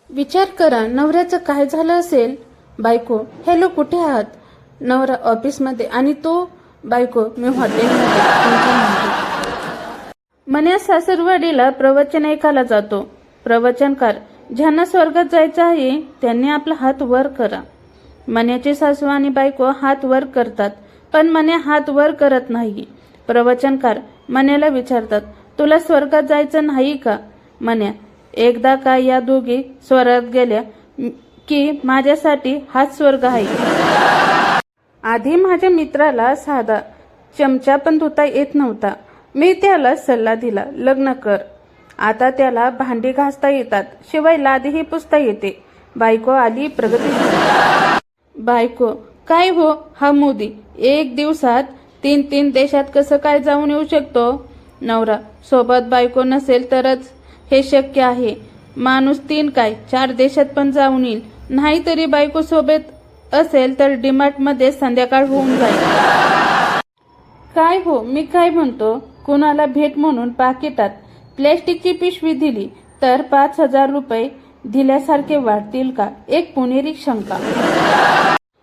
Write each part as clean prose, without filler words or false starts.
विचार करा, नवऱ्याचं काय झालं असेल. बायको, हॅलो, कुठे आहात? नवरा, ऑफिसमध्ये. आणि तो? बायको, मी हॉटेलमध्ये. तुमच्या मागे. मन्या सासरवाडीला प्रवचन ऐकायला जातो. प्रवचनकार, ज्यांना स्वर्गात जायचं आहे त्यांनी आपला हात वर करा. मन्याची सासू आणि बायको हात वर करतात, पण मन्या हात वर करत नाही. प्रवचनकार मन्याला विचारतात, तुला स्वर्गात जायचं नाही का? मन्या, एकदा का या दोघी स्वर्गात गेल्या की माझ्यासाठी हाच स्वर्ग आहे. आधी माझ्या मित्राला साधा चमचा पण धुता येत नव्हता. मी त्याला सल्ला दिला, लग्न कर. आता त्याला भांडी घासता येतात, शिवाय लादीही पुसता येते. बायको आली प्रगती. बायको, काय हो हा मोदी, एक दिवसात 3 देशात कसं काय जाऊन येऊ शकतो? नवरा, सोबत बायको नसेल तरच हे शक्य आहे. माणूस 3 काय 4 देशात पण जाऊन येईल. नाहीतरी बायको सोबत असेल तर डीमार्ट मध्ये संध्याकाळ होऊन जाईल. काय हो, मी काय म्हणतो, कुणाला भेट म्हणून पाकिटात प्लॅस्टिकची पिशवी दिली तर 5,000 रुपये दिल्यासारखे वाटतील का? एक पुणेरी शंका.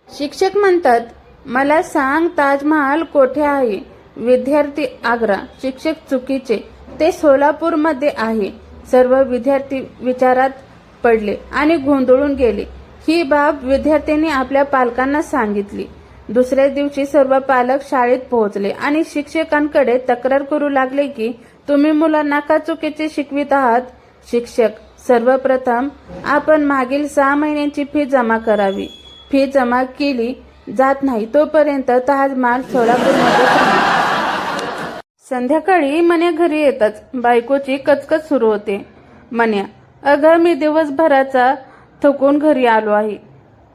शिक्षक म्हणतात, मला सांग ताजमहाल कोठे आहे? विद्यार्थी, आग्रा. शिक्षक, चुकीचे, ते सोलापूरमध्ये आहे. सर्व विद्यार्थी विचारात पडले आणि गोंधळून गेले. ही बाब विद्यार्थ्यांनी आपल्या पालकांना सांगितली. दुसऱ्या दिवशी सर्व पालक शाळेत पोहोचले आणि शिक्षकांकडे तक्रार करू लागले की तुम्ही मुलांना का चुकीचे शिकवित आहात. शिक्षक, सर्वप्रथम आपण मागील 6 महिन्यांची फी जमा करावी. फी जमा केली जात नाही तोपर्यंत ताजमहाल सोलापूरमध्ये राहील. संध्याकाळी मन्या घरी येताच बायकोची कचकच सुरू होते. मन्या, अगं मी दिवसभराचा थकून घरी आलो आहे.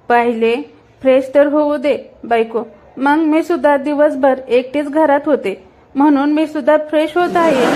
पाहिले, फ्रेश तर होऊ दे. बायको, मग मी सुद्धा दिवसभर एकटीच घरात होते म्हणून मी सुद्धा फ्रेश होत आहे.